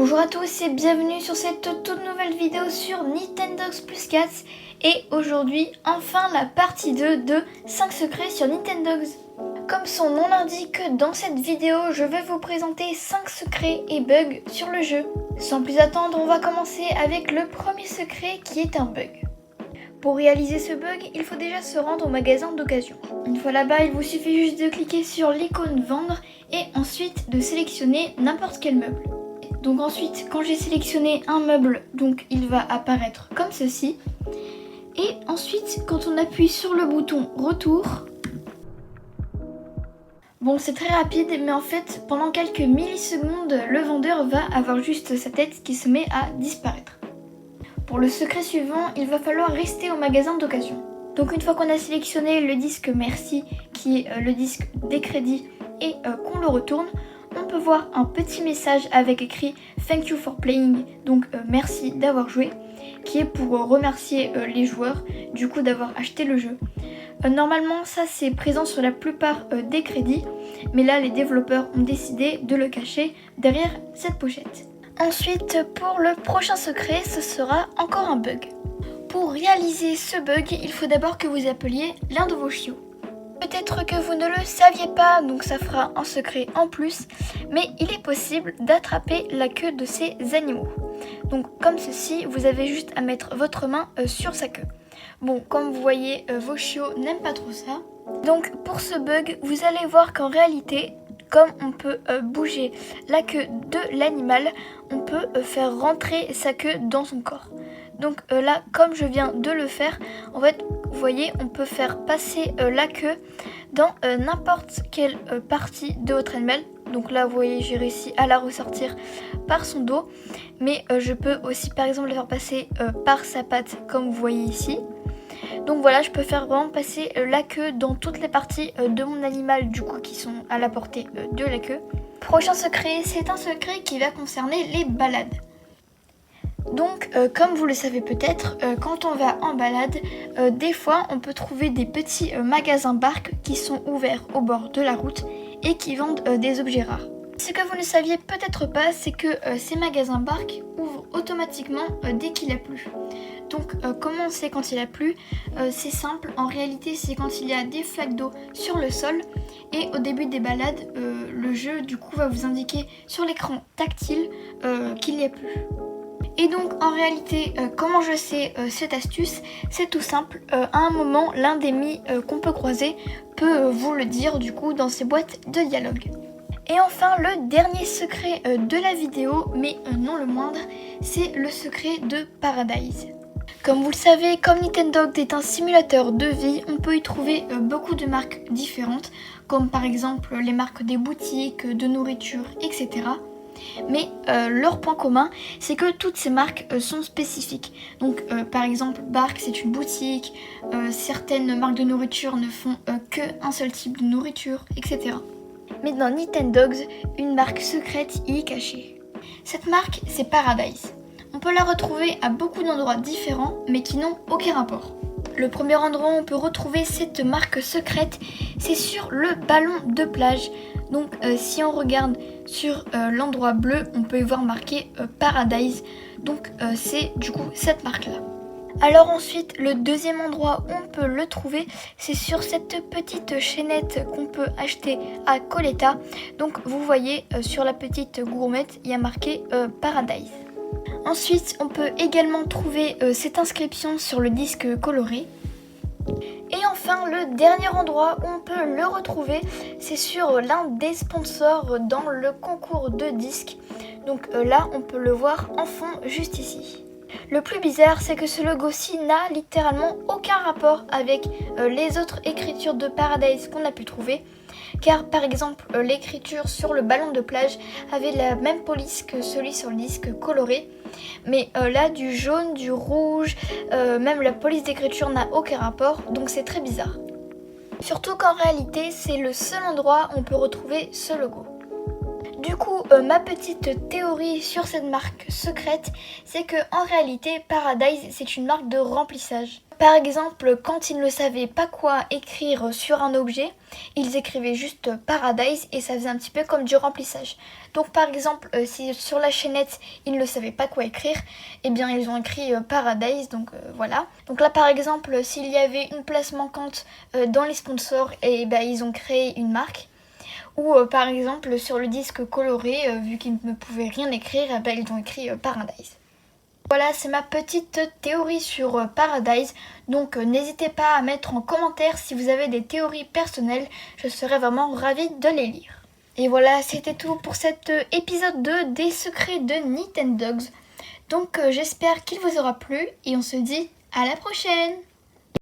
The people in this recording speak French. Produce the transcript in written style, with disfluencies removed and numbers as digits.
Bonjour à tous et bienvenue sur cette toute nouvelle vidéo sur Nintendogs Plus Cats. Et aujourd'hui, enfin la partie 2 de 5 secrets sur Nintendogs. Comme son nom l'indique, dans cette vidéo, je vais vous présenter 5 secrets et bugs sur le jeu. Sans plus attendre, on va commencer avec le premier secret qui est un bug. Pour réaliser ce bug, il faut déjà se rendre au magasin d'occasion. Une fois là-bas, il vous suffit juste de cliquer sur l'icône vendre et ensuite de sélectionner n'importe quel meuble. Donc ensuite, quand j'ai sélectionné un meuble, donc il va apparaître comme ceci. Et ensuite, quand on appuie sur le bouton retour, bon, c'est très rapide, mais en fait, pendant quelques millisecondes, le vendeur va avoir juste sa tête qui se met à disparaître. Pour le secret suivant, il va falloir rester au magasin d'occasion. Donc une fois qu'on a sélectionné le disque merci, qui est le disque des crédits, et qu'on le retourne, on peut voir un petit message avec écrit Thank you for playing, donc merci d'avoir joué, qui est pour remercier les joueurs du coup d'avoir acheté le jeu. Normalement ça c'est présent sur la plupart des crédits, mais là les développeurs ont décidé de le cacher derrière cette pochette. Ensuite pour le prochain secret, ce sera encore un bug. Pour réaliser ce bug, il faut d'abord que vous appeliez l'un de vos chiots. Peut-être que vous ne le saviez pas, donc ça fera un secret en plus, mais il est possible d'attraper la queue de ces animaux. Donc comme ceci, vous avez juste à mettre votre main sur sa queue. Bon, comme vous voyez, vos chiots n'aiment pas trop ça. Donc pour ce bug, vous allez voir qu'en réalité, comme on peut bouger la queue de l'animal, on peut faire rentrer sa queue dans son corps. Donc là, comme je viens de le faire, en fait, vous voyez, on peut faire passer la queue dans n'importe quelle partie de votre animal. Donc là, vous voyez, j'ai réussi à la ressortir par son dos. Mais je peux aussi, par exemple, la faire passer par sa patte, comme vous voyez ici. Donc voilà, je peux faire vraiment passer la queue dans toutes les parties de mon animal, du coup, qui sont à la portée de la queue. Prochain secret, c'est un secret qui va concerner les balades. Donc, comme vous le savez peut-être, quand on va en balade, des fois on peut trouver des petits magasins barques qui sont ouverts au bord de la route et qui vendent des objets rares. Ce que vous ne saviez peut-être pas, c'est que ces magasins barques ouvrent automatiquement dès qu'il a plu. Donc, comment on sait quand il a plu? C'est simple, en réalité c'est quand il y a des flaques d'eau sur le sol et au début des balades, le jeu du coup va vous indiquer sur l'écran tactile qu'il y a plu. Et donc en réalité, comment je sais cette astuce? C'est tout simple, à un moment l'un des mis qu'on peut croiser peut vous le dire du coup dans ses boîtes de dialogue. Et enfin le dernier secret de la vidéo, mais non le moindre, c'est le secret de Paradise. Comme vous le savez, comme Nintendogs est un simulateur de vie, on peut y trouver beaucoup de marques différentes, comme par exemple les marques des boutiques, de nourriture, etc. Mais leur point commun, c'est que toutes ces marques sont spécifiques. Donc par exemple, Bark c'est une boutique, certaines marques de nourriture ne font qu'un seul type de nourriture, etc. Mais dans Nintendogs, une marque secrète y est cachée. Cette marque, c'est Paradise. On peut la retrouver à beaucoup d'endroits différents, mais qui n'ont aucun rapport. Le premier endroit où on peut retrouver cette marque secrète, c'est sur le ballon de plage. Donc si on regarde sur l'endroit bleu, on peut y voir marqué Paradise. Donc c'est du coup cette marque-là. Alors ensuite, le deuxième endroit où on peut le trouver, c'est sur cette petite chaînette qu'on peut acheter à Coletta. Donc vous voyez sur la petite gourmette, il y a marqué Paradise. Ensuite, on peut également trouver cette inscription sur le disque coloré. Et enfin, le dernier endroit où on peut le retrouver, c'est sur l'un des sponsors dans le concours de disques. Donc là, on peut le voir en fond juste ici. Le plus bizarre, c'est que ce logo-ci n'a littéralement aucun rapport avec les autres écritures de Paradise qu'on a pu trouver. Car par exemple, l'écriture sur le ballon de plage avait la même police que celui sur le disque coloré. Mais là, du jaune, du rouge, même la police d'écriture n'a aucun rapport, donc c'est très bizarre. Surtout qu'en réalité, c'est le seul endroit où on peut retrouver ce logo. Du coup, ma petite théorie sur cette marque secrète, c'est que en réalité, Paradise, c'est une marque de remplissage. Par exemple, quand ils ne savaient pas quoi écrire sur un objet, ils écrivaient juste Paradise et ça faisait un petit peu comme du remplissage. Donc par exemple, si sur la chaînette, ils ne savaient pas quoi écrire, eh bien ils ont écrit Paradise, donc voilà. Donc là par exemple, s'il y avait une place manquante dans les sponsors, et ben ils ont créé une marque. Ou par exemple sur le disque coloré, vu qu'ils ne pouvaient rien écrire, eh ben, ils ont écrit Paradise. Voilà, c'est ma petite théorie sur Paradise, donc n'hésitez pas à mettre en commentaire si vous avez des théories personnelles, je serais vraiment ravie de les lire. Et voilà, c'était tout pour cet épisode 2 des secrets de Nintendogs. Donc j'espère qu'il vous aura plu et on se dit à la prochaine!